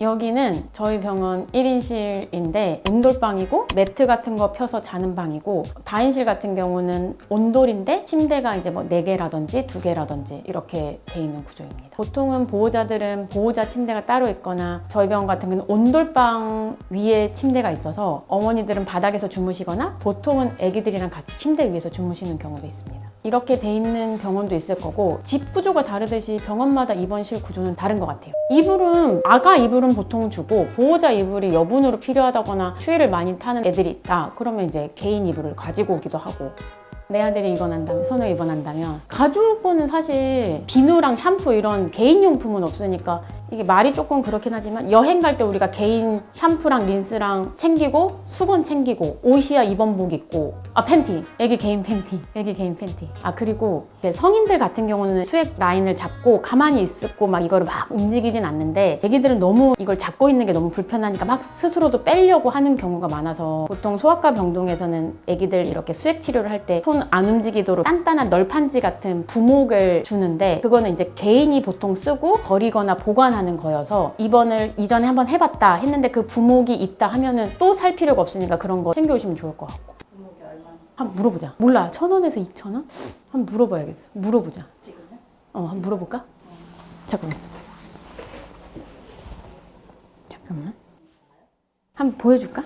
여기는 저희 병원 1인실인데 온돌방이고 매트 같은 거 펴서 자는 방이고, 다인실 같은 경우는 온돌인데 침대가 이제 뭐 4개라든지 2개라든지 이렇게 돼 있는 구조입니다. 보통은 보호자들은 보호자 침대가 따로 있거나, 저희 병원 같은 경우는 온돌방 위에 침대가 있어서 어머니들은 바닥에서 주무시거나 보통은 아기들이랑 같이 침대 위에서 주무시는 경우도 있습니다. 이렇게 돼 있는 병원도 있을 거고, 집 구조가 다르듯이 병원마다 입원실 구조는 다른 것 같아요. 이불은 아가 이불은 보통 주고, 보호자 이불이 여분으로 필요하다거나 추위를 많이 타는 애들이 있다 그러면 이제 개인 이불을 가지고 오기도 하고, 내 아들이 입원한다면, 선우 입원한다면 가져올 거는 사실 비누랑 샴푸 이런 개인용품은 없으니까, 이게 말이 조금 그렇긴 하지만 여행 갈 때 우리가 개인 샴푸랑 린스랑 챙기고, 수건 챙기고, 옷이야 입원복 입고, 팬티, 애기 개인 팬티, 그리고 성인들 같은 경우는 수액 라인을 잡고 가만히 있고 막 이거를 막 움직이진 않는데, 애기들은 너무 이걸 잡고 있는 게 너무 불편하니까 막 스스로도 빼려고 하는 경우가 많아서, 보통 소아과 병동에서는 애기들 이렇게 수액 치료를 할 때 손 안 움직이도록 단단한 널판지 같은 부목을 주는데, 그거는 이제 개인이 보통 쓰고 버리거나 보관하는 거여서, 입원을 이전에 한번 해봤다 했는데 그 부목이 있다 하면은 또 살 필요가 없으니까 그런 거 챙겨오시면 좋을 것 같고. 부목이 얼마나? 한번 물어보자. 몰라. 1,000원에서 2,000원? 한번 물어봐야겠어. 물어보자. 지금요? 한번 물어볼까? 잠깐만 있어. 잠깐만. 한번 보여줄까?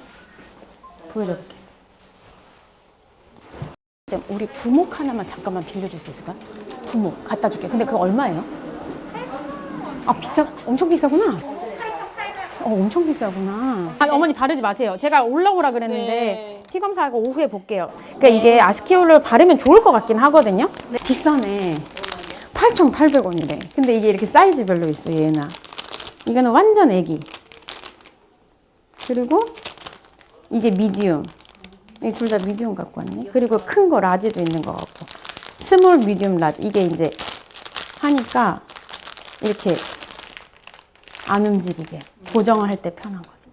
보여줄게. 우리 부목 하나만 잠깐만 빌려줄 수 있을까? 부목 갖다 줄게. 근데 그거 얼마예요? 비싸? 엄청 비싸구나. 엄청 비싸구나. 어머니 바르지 마세요. 제가 올라오라 그랬는데 네. 피 검사하고 오후에 볼게요. 그러니까 이게 아스키올을 바르면 좋을 것 같긴 하거든요. 비싸네. 8,800원이래. 근데 이게 이렇게 사이즈별로 있어, 얘나. 이거는 완전 애기. 그리고 이게 미디움. 이 둘 다 미디움 갖고 왔네. 그리고 큰 거 라지도 있는 것 같고. 스몰, 미디움, 라지. 이게 이제 하니까 이렇게 안 움직이게 고정을 할 때 편한 거지.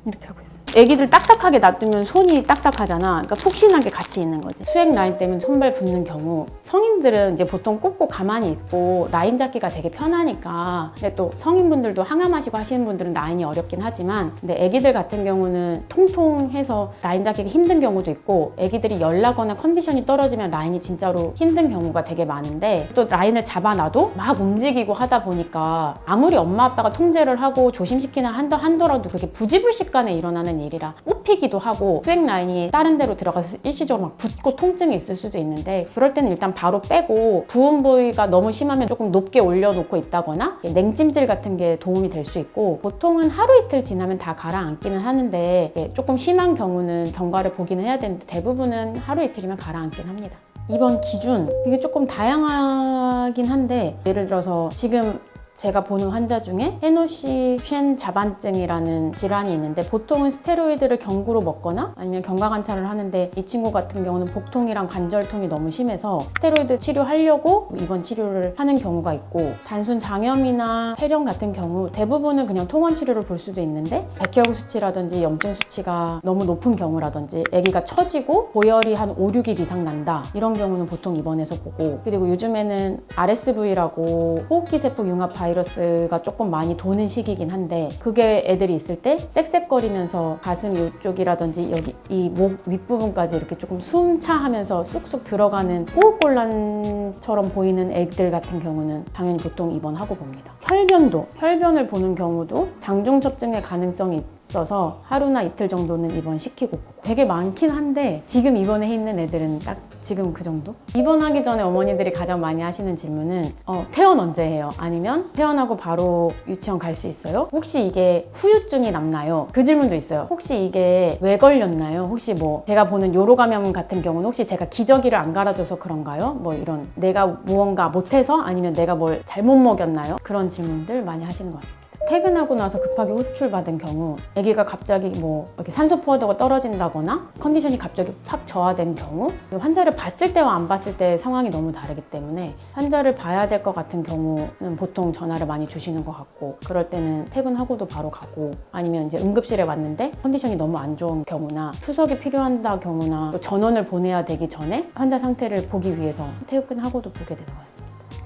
이렇게 하고 있어. 애기들 딱딱하게 놔두면 손이 딱딱하잖아. 그러니까 푹신하게 같이 있는 거지. 수액 라인 때문에 손발 붓는 경우, 성인들은 이제 보통 꽂고 가만히 있고 라인 잡기가 되게 편하니까. 근데 또 성인분들도 항암하시고 하시는 분들은 라인이 어렵긴 하지만, 근데 애기들 같은 경우는 통통해서 라인 잡기가 힘든 경우도 있고, 애기들이 열 나거나 컨디션이 떨어지면 라인이 진짜로 힘든 경우가 되게 많은데, 또 라인을 잡아놔도 막 움직이고 하다 보니까 아무리 엄마 아빠가 통제를 하고 조심시키나 한더라도 그게 부지불식간에 일어나는 일이라 뽑히기도 하고, 수액 라인이 다른 데로 들어가서 일시적으로 막 붓고 통증이 있을 수도 있는데, 그럴 때는 일단 바로 빼고, 부은 부위가 너무 심하면 조금 높게 올려놓고 있다거나 냉찜질 같은 게 도움이 될 수 있고, 보통은 하루 이틀 지나면 다 가라앉기는 하는데 조금 심한 경우는 경과를 보기는 해야 되는데, 대부분은 하루 이틀이면 가라앉긴 합니다. 이번 기준, 이게 조금 다양하긴 한데, 예를 들어서 지금 제가 보는 환자 중에 헤노시 쉔 자반증이라는 질환이 있는데, 보통은 스테로이드를 경구로 먹거나 아니면 경과 관찰을 하는데, 이 친구 같은 경우는 복통이랑 관절통이 너무 심해서 스테로이드 치료하려고 입원 치료를 하는 경우가 있고, 단순 장염이나 폐렴 같은 경우 대부분은 그냥 통원 치료를 볼 수도 있는데, 백혈구 수치라든지 염증 수치가 너무 높은 경우라든지, 아기가 처지고 고열이 한 5, 6일 이상 난다, 이런 경우는 보통 입원해서 보고, 그리고 요즘에는 RSV라고 호흡기 세포 융합 바이러스가 조금 많이 도는 시기긴 한데, 그게 애들이 있을 때 쌕쌕거리면서 가슴 이쪽이라든지 여기 이 목 윗부분까지 이렇게 조금 숨차하면서 쑥쑥 들어가는 호흡곤란처럼 보이는 애들 같은 경우는 당연히 보통 입원하고 봅니다. 혈변을 보는 경우도 장중첩증의 가능성이 있어서 하루나 이틀 정도는 입원시키고 보고, 되게 많긴 한데 지금 입원해 있는 애들은 딱 지금 그 정도? 입원하기 전에 어머니들이 가장 많이 하시는 질문은 퇴원 언제 해요? 아니면 퇴원하고 바로 유치원 갈 수 있어요? 혹시 이게 후유증이 남나요? 그 질문도 있어요. 혹시 이게 왜 걸렸나요? 혹시 뭐 제가 보는 요로 감염 같은 경우는 혹시 제가 기저귀를 안 갈아줘서 그런가요? 뭐 이런, 내가 무언가 못해서, 아니면 내가 뭘 잘못 먹였나요? 그런 질문들 많이 하시는 것 같습니다. 퇴근하고 나서 급하게 호출받은 경우, 아기가 갑자기 뭐 이렇게 산소 포화도가 떨어진다거나 컨디션이 갑자기 팍 저하된 경우, 환자를 봤을 때와 안 봤을 때 상황이 너무 다르기 때문에 환자를 봐야 될 것 같은 경우는 보통 전화를 많이 주시는 것 같고, 그럴 때는 퇴근하고도 바로 가고, 아니면 이제 응급실에 왔는데 컨디션이 너무 안 좋은 경우나 투석이 필요한다 경우나, 또 전원을 보내야 되기 전에 환자 상태를 보기 위해서 퇴근하고도 보게 되는 것 같습니다.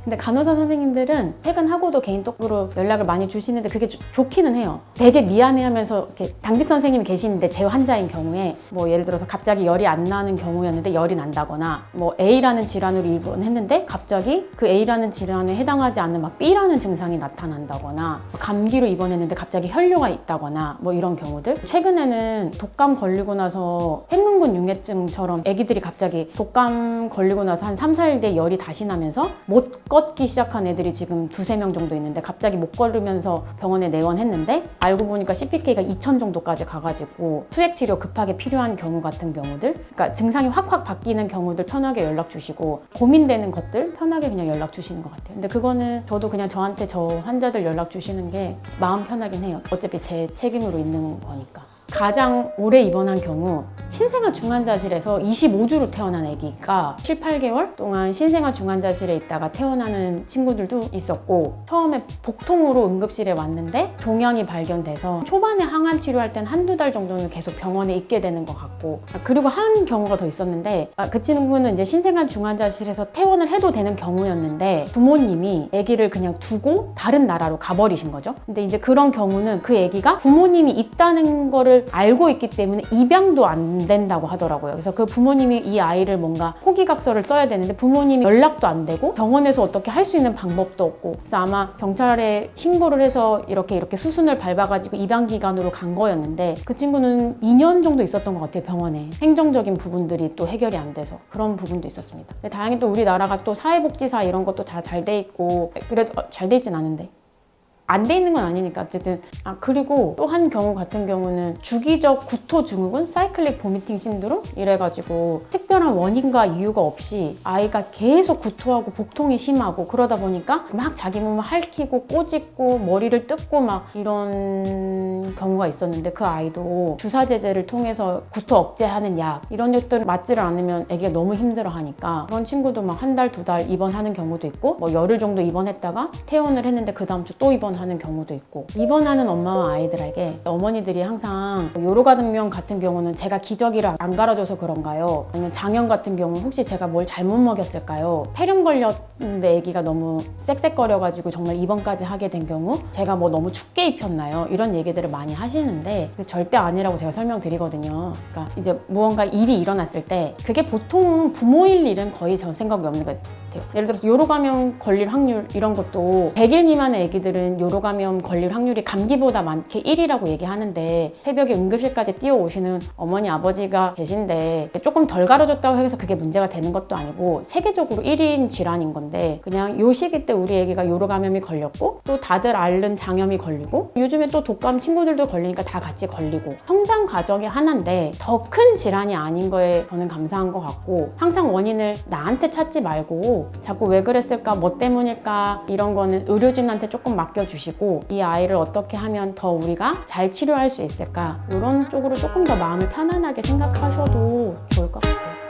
근데 간호사 선생님들은 퇴근하고도 개인톡으로 연락을 많이 주시는데 그게 좋기는 해요. 되게 미안해하면서 이렇게 당직 선생님이 계시는데 제 환자인 경우에 뭐 예를 들어서 갑자기 열이 안 나는 경우였는데 열이 난다거나 뭐 A라는 질환으로 입원했는데 갑자기 그 A라는 질환에 해당하지 않는 막 B라는 증상이 나타난다거나 감기로 입원했는데 갑자기 혈뇨가 있다거나 뭐 이런 경우들. 최근에는 독감 걸리고 나서 핵문군 융해증처럼 애기들이 갑자기 독감 걸리고 나서 한 3, 4일 뒤에 열이 다시 나면서 못 걷기 시작한 애들이 지금 2-3명 정도 있는데 갑자기 못 걸으면서 병원에 내원했는데 알고 보니까 CPK가 2000 정도까지 가가지고 수액 치료 급하게 필요한 경우 같은 경우들, 그러니까 증상이 확확 바뀌는 경우들 편하게 연락 주시고 고민되는 것들 편하게 그냥 연락 주시는 것 같아요. 근데 그거는 저도 그냥 저한테 저 환자들 연락 주시는 게 마음 편하긴 해요. 어차피 제 책임으로 있는 거니까. 가장 오래 입원한 경우 신생아 중환자실에서 25주로 태어난 아기가 7, 8개월 동안 신생아 중환자실에 있다가 태어나는 친구들도 있었고, 처음에 복통으로 응급실에 왔는데 종양이 발견돼서 초반에 항암 치료할 땐 한두 달 정도는 계속 병원에 있게 되는 것 같고, 그리고 한 경우가 더 있었는데 그 친구는 이제 신생아 중환자실에서 퇴원을 해도 되는 경우였는데 부모님이 아기를 그냥 두고 다른 나라로 가버리신 거죠. 근데 이제 그런 경우는 그 아기가 부모님이 있다는 거를 알고 있기 때문에 입양도 안 된다고 하더라고요. 그래서 그 부모님이 이 아이를 뭔가 포기각서를 써야 되는데 부모님이 연락도 안 되고 병원에서 어떻게 할 수 있는 방법도 없고, 그래서 아마 경찰에 신고를 해서 이렇게 수순을 밟아가지고 입양기관으로 간 거였는데 그 친구는 2년 정도 있었던 것 같아요, 병원에. 행정적인 부분들이 또 해결이 안 돼서 그런 부분도 있었습니다. 근데 다행히 또 우리나라가 또 사회복지사 이런 것도 다 잘 돼 있고, 그래도 잘 돼 있진 않은데 안 돼 있는 건 아니니까 어쨌든. 그리고 또 한 경우 같은 경우는 주기적 구토 증후군, 사이클릭 보미팅 신드롬 이래가지고 특별한 원인과 이유가 없이 아이가 계속 구토하고 복통이 심하고 그러다 보니까 막 자기 몸을 핥히고 꼬집고 머리를 뜯고 막 이런 경우가 있었는데, 그 아이도 주사 제제를 통해서 구토 억제하는 약 이런 것들 맞지를 않으면 애기가 너무 힘들어하니까 그런 친구도 막 한 달, 2달 입원하는 경우도 있고, 뭐 열흘 정도 입원했다가 퇴원을 했는데 그 다음 주 또 입원하는 경우도 있고. 입원하는 엄마와 아이들에게 어머니들이 항상 요로가등병 같은 경우는 제가 기저귀를 안 갈아줘서 그런가요? 아니면 장염 같은 경우는 혹시 제가 뭘 잘못 먹였을까요? 폐렴 걸렸는데 아기가 너무 쌕쌕거려가지고 정말 입원까지 하게 된 경우 제가 뭐 너무 춥게 입혔나요? 이런 얘기들을 많이 하시는데 절대 아니라고 제가 설명드리거든요. 그러니까 이제 무언가 일이 일어났을 때 그게 보통 부모일 일은 거의 전 생각이 없는 것 같아요. 예를 들어서 요로감염 걸릴 확률 이런 것도 100일 미만의 아기들은 요로감염 걸릴 확률이 감기보다 많게 1이라고 얘기하는데, 새벽에 응급실까지 뛰어오시는 어머니 아버지가 계신데 조금 덜 가려줬다고 해서 그게 문제가 되는 것도 아니고 세계적으로 1인 질환인 건데, 그냥 요 시기 때 우리 아기가 요로감염이 걸렸고 또 다들 앓는 장염이 걸리고 요즘에 또 독감 친구들도 걸리니까 다 같이 걸리고, 성장 과정이 하나인데 더 큰 질환이 아닌 거에 저는 감사한 것 같고, 항상 원인을 나한테 찾지 말고 자꾸 왜 그랬을까, 뭐 때문일까 이런 거는 의료진한테 조금 맡겨주시고 이 아이를 어떻게 하면 더 우리가 잘 치료할 수 있을까 이런 쪽으로 조금 더 마음을 편안하게 생각하셔도 좋을 것 같아요.